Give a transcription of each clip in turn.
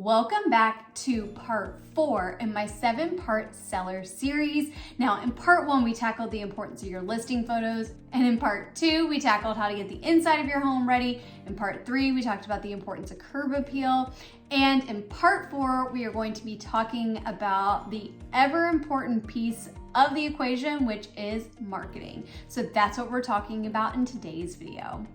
Welcome back to part 4 in my 7-part seller series. Now in part 1, we tackled the importance of your listing photos. And in part 2, we tackled how to get the inside of your home ready. In part 3, we talked about the importance of curb appeal. And in part 4, we are going to be talking about the ever important piece of the equation, which is marketing. So that's what we're talking about in today's video.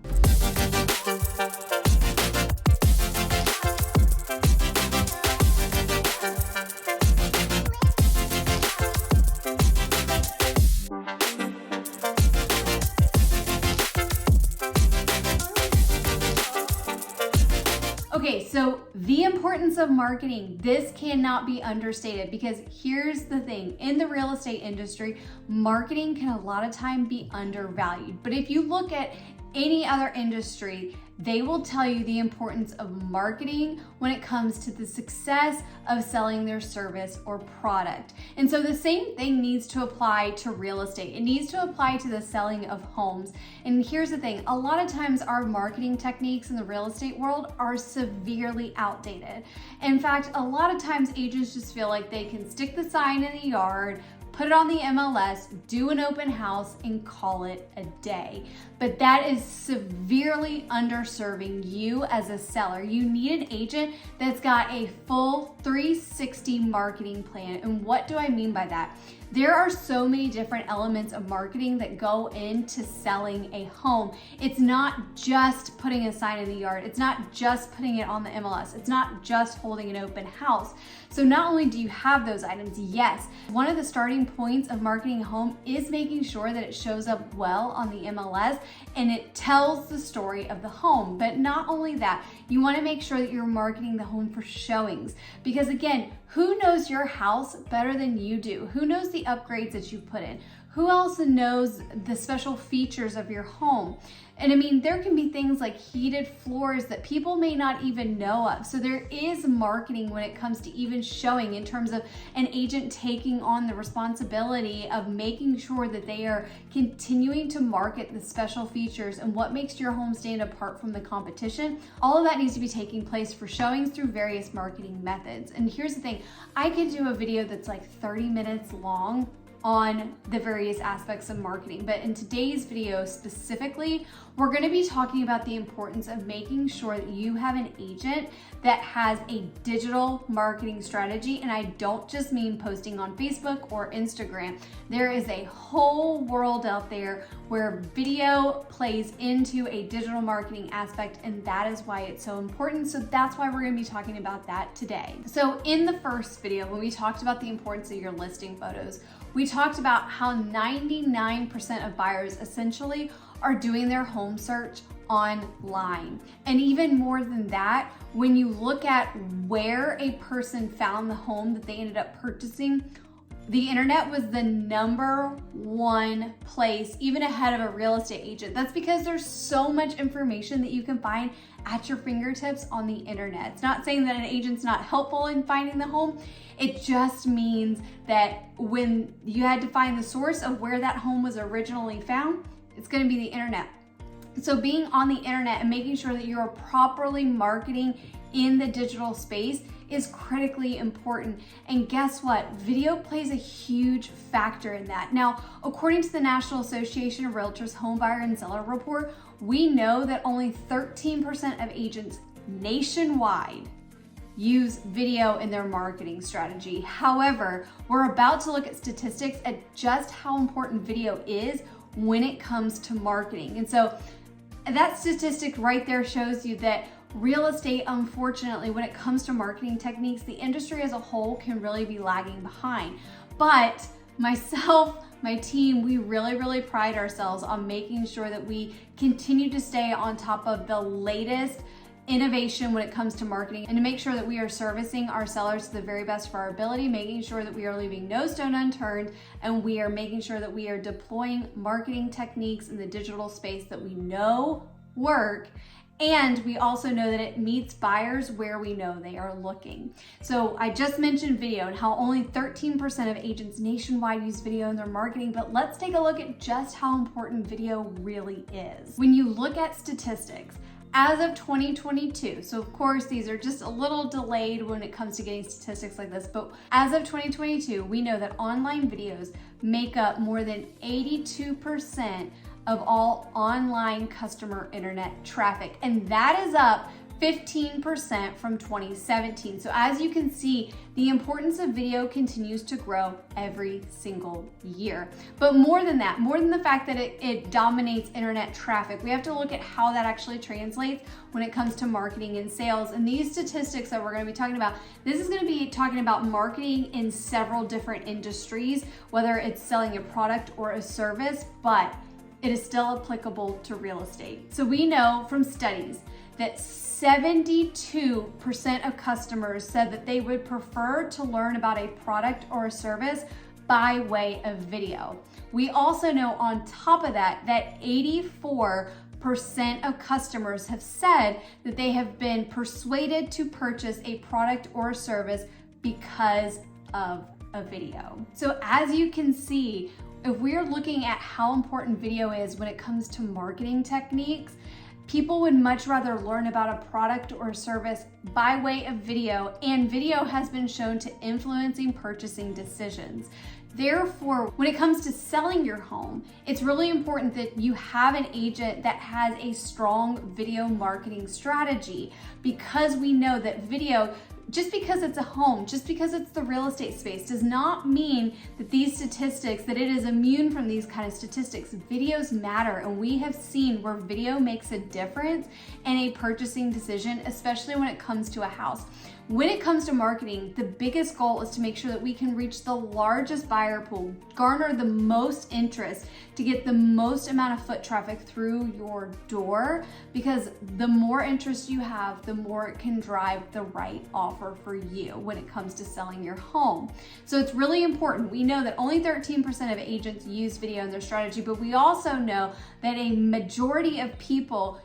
Okay, so the importance of marketing, this cannot be understated because here's the thing, in the real estate industry, marketing can a lot of time be undervalued. But if you look at any other industry, they will tell you the importance of marketing when it comes to the success of selling their service or product. And so the same thing needs to apply to real estate. It needs to apply to the selling of homes. And here's the thing, a lot of times our marketing techniques in the real estate world are severely outdated. In fact, a lot of times agents just feel like they can stick the sign in the yard, put it on the MLS, do an open house, and call it a day. But that is severely underserving you as a seller. You need an agent that's got a full 360 marketing plan. And what do I mean by that? There are so many different elements of marketing that go into selling a home. It's not just putting a sign in the yard. It's not just putting it on the MLS. It's not just holding an open house. So not only do you have those items, yes, one of the starting points of marketing a home is making sure that it shows up well on the MLS and it tells the story of the home. But not only that, you want to make sure that you're marketing the home for showings. Because again, who knows your house better than you do? Who knows the upgrades that you've put in? Who else knows the special features of your home? And I mean, there can be things like heated floors that people may not even know of. So there is marketing when it comes to even showing, in terms of an agent taking on the responsibility of making sure that they are continuing to market the special features and what makes your home stand apart from the competition. All of that needs to be taking place for showings through various marketing methods. And here's the thing, I could do a video that's like 30 minutes long on the various aspects of marketing. But in today's video specifically, we're going to be talking about the importance of making sure that you have an agent that has a digital marketing strategy. And I don't just mean posting on Facebook or Instagram. There is a whole world out there where video plays into a digital marketing aspect, and that is why it's so important. So that's why we're going to be talking about that today. So in the first video, when we talked about the importance of your listing photos, we talked about how 99% of buyers essentially are doing their home search online. And even more than that, when you look at where a person found the home that they ended up purchasing, the internet was the #1 place, even ahead of a real estate agent. That's because there's so much information that you can find at your fingertips on the internet. It's not saying that an agent's not helpful in finding the home. It just means that when you had to find the source of where that home was originally found, it's going to be the internet. So being on the internet and making sure that you're properly marketing in the digital space is critically important. And guess what? Video plays a huge factor in that. Now, according to the National Association of Realtors Home Buyer and Seller Report, we know that only 13% of agents nationwide use video in their marketing strategy. However, we're about to look at statistics at just how important video is when it comes to marketing. And so that statistic right there shows you that real estate, unfortunately, when it comes to marketing techniques, the industry as a whole can really be lagging behind. But myself, my team, we really pride ourselves on making sure that we continue to stay on top of the latest innovation when it comes to marketing, and to make sure that we are servicing our sellers to the very best of our ability, making sure that we are leaving no stone unturned, and we are making sure that we are deploying marketing techniques in the digital space that we know work. And we also know that it meets buyers where we know they are looking. So I just mentioned video and how only 13% of agents nationwide use video in their marketing, but let's take a look at just how important video really is. When you look at statistics, as of 2022, so of course these are just a little delayed when it comes to getting statistics like this, but as of 2022, we know that online videos make up more than 82% of all online customer internet traffic, and that is up 15% from 2017. So as you can see, the importance of video continues to grow every single year. But more than that, more than the fact that it dominates internet traffic, we have to look at how that actually translates when it comes to marketing and sales. And these statistics that we're going to be talking about, this is going to be talking about marketing in several different industries, whether it's selling a product or a service, but it is still applicable to real estate. So we know from studies that 72% of customers said that they would prefer to learn about a product or a service by way of video. We also know on top of that, that 84% of customers have said that they have been persuaded to purchase a product or a service because of a video. So as you can see, if we're looking at how important video is when it comes to marketing techniques, people would much rather learn about a product or service by way of video, and video has been shown to influencing purchasing decisions. Therefore, when it comes to selling your home, it's really important that you have an agent that has a strong video marketing strategy, because we know that video, just because it's a home, just because it's the real estate space, does not mean that these statistics, that it is immune from these kind of statistics. Videos matter, and we have seen where video makes a difference in a purchasing decision, especially when it comes to a house. When it comes to marketing, the biggest goal is to make sure that we can reach the largest buyer pool, garner the most interest, to get the most amount of foot traffic through your door, because the more interest you have, the more it can drive the right offer for you when it comes to selling your home. So it's really important. We know that only 13% of agents use video in their strategy, but we also know that a majority of people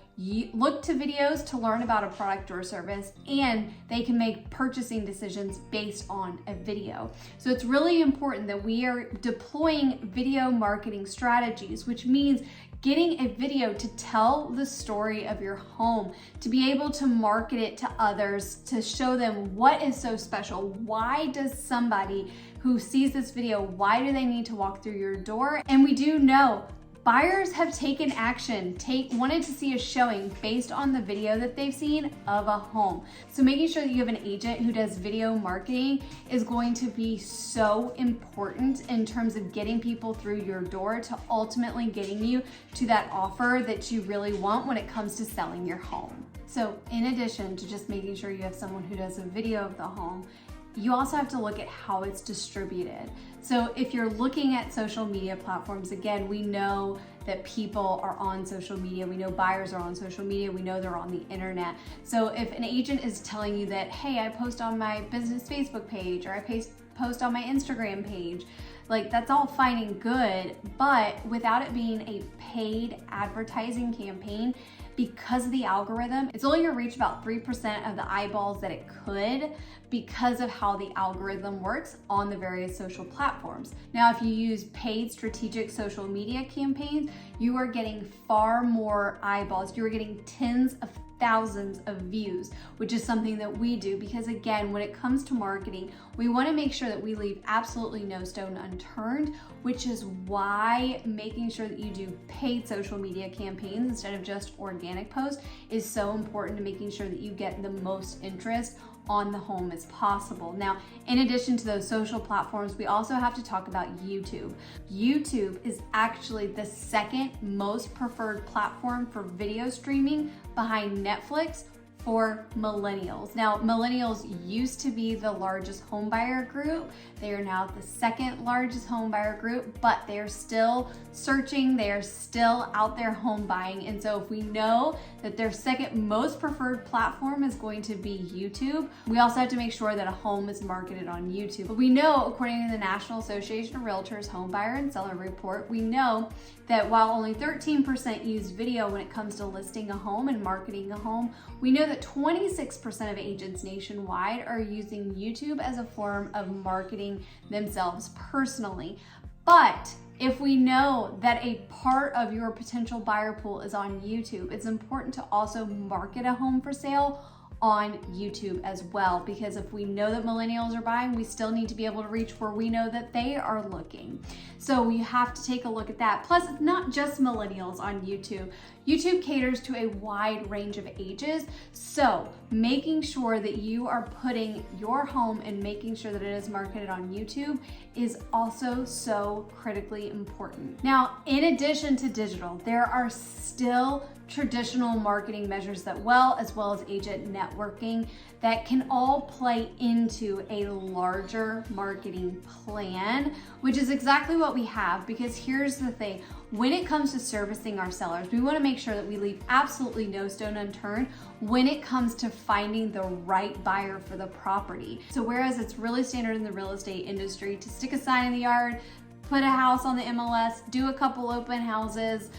look to videos to learn about a product or a service, and they can make purchasing decisions based on a video. So it's really important that we are deploying video marketing strategies, which means getting a video to tell the story of your home, to be able to market it to others, to show them what is so special. Why does somebody who sees this video, why do they need to walk through your door? And we do know buyers have taken action, wanted to see a showing based on the video that they've seen of a home. So making sure that you have an agent who does video marketing is going to be so important in terms of getting people through your door, to ultimately getting you to that offer that you really want when it comes to selling your home. So in addition to just making sure you have someone who does a video of the home, you also have to look at how it's distributed. So if you're looking at social media platforms, again, we know that people are on social media. We know buyers are on social media. We know they're on the internet. So if an agent is telling you that, hey, I post on my business Facebook page, or I post on my Instagram page, like, that's all fine and good, but without it being a paid advertising campaign, because of the algorithm, it's only gonna reach about 3% of the eyeballs that it could, because of how the algorithm works on the various social platforms. Now, if you use paid strategic social media campaigns, you are getting far more eyeballs. You are getting tens of thousands of views, which is something that we do, because again, when it comes to marketing, we want to make sure that we leave absolutely no stone unturned, which is why making sure that you do paid social media campaigns instead of just organic posts is so important, to making sure that you get the most interest on the home as possible. Now, in addition to those social platforms, we also have to talk about YouTube. YouTube is actually the second most preferred platform for video streaming behind Netflix for millennials. Now, millennials used to be the largest home buyer group. They are now the second largest home buyer group, but they are still searching. They are still out there home buying. And so if we know that their second most preferred platform is going to be YouTube, we also have to make sure that a home is marketed on YouTube. But we know, according to the National Association of Realtors Home Buyer and Seller Report, we know that while only 13% use video when it comes to listing a home and marketing a home, we know that 26% of agents nationwide are using YouTube as a form of marketing themselves personally. But if we know that a part of your potential buyer pool is on YouTube, it's important to also market a home for sale on YouTube as well, because if we know that millennials are buying, we still need to be able to reach where we know that they are looking. So we have to take a look at that. Plus, it's not just millennials on YouTube. YouTube caters to a wide range of ages. So making sure that you are putting your home and making sure that it is marketed on YouTube is also so critically important. Now, in addition to digital, there are still traditional marketing measures as well as agent networking that can all play into a larger marketing plan, which is exactly what we have. Because here's the thing, when it comes to servicing our sellers, we want to make sure that we leave absolutely no stone unturned when it comes to finding the right buyer for the property. So whereas it's really standard in the real estate industry to stick a sign in the yard, put a house on the MLS, do a couple open houses,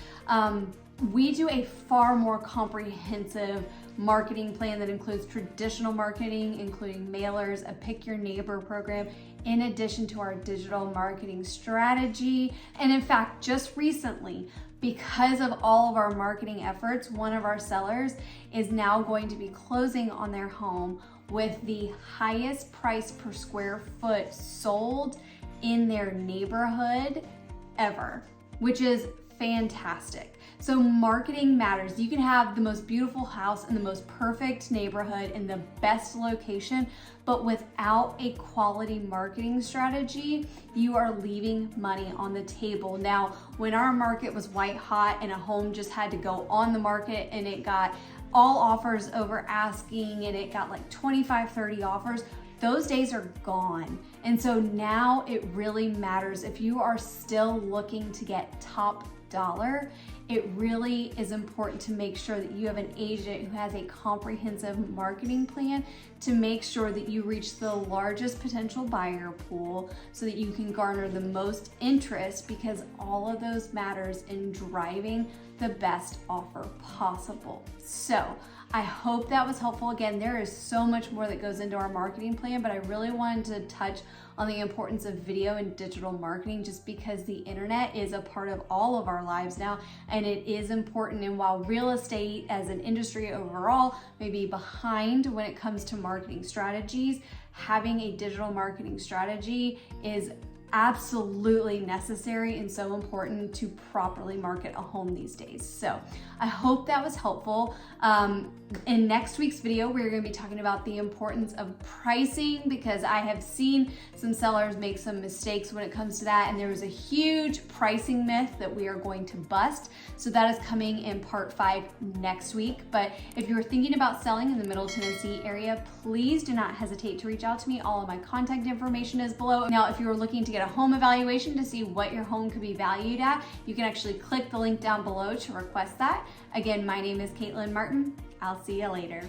we do a far more comprehensive marketing plan that includes traditional marketing, including mailers, a pick your neighbor program, in addition to our digital marketing strategy. And in fact, just recently, because of all of our marketing efforts, one of our sellers is now going to be closing on their home with the highest price per square foot sold in their neighborhood ever, which is fantastic. So marketing matters. You can have the most beautiful house in the most perfect neighborhood in the best location, but without a quality marketing strategy, you are leaving money on the table. Now, when our market was white hot and a home just had to go on the market and it got all offers over asking and it got like 25, 30 offers, those days are gone. And so now it really matters. If you are still looking to get top dollar, it really is important to make sure that you have an agent who has a comprehensive marketing plan to make sure that you reach the largest potential buyer pool so that you can garner the most interest, because all of those matters in driving the best offer possible. So I hope that was helpful. Again, there is so much more that goes into our marketing plan, but I really wanted to touch on the importance of video and digital marketing just because the internet is a part of all of our lives now, and it is important. And while real estate as an industry overall may be behind when it comes to marketing strategies, having a digital marketing strategy is absolutely necessary and so important to properly market a home these days. So I hope that was helpful. In next week's video, we're going to be talking about the importance of pricing, because I have seen some sellers make some mistakes when it comes to that, and there was a huge pricing myth that we are going to bust. So that is coming in part 5 next week. But if you're thinking about selling in the Middle Tennessee area, please do not hesitate to reach out to me. All of my contact information is below. Now, if you're looking to get a home evaluation to see what your home could be valued at, you can actually click the link down below to request that. Again, my name is Caitlin Martin. I'll see you later.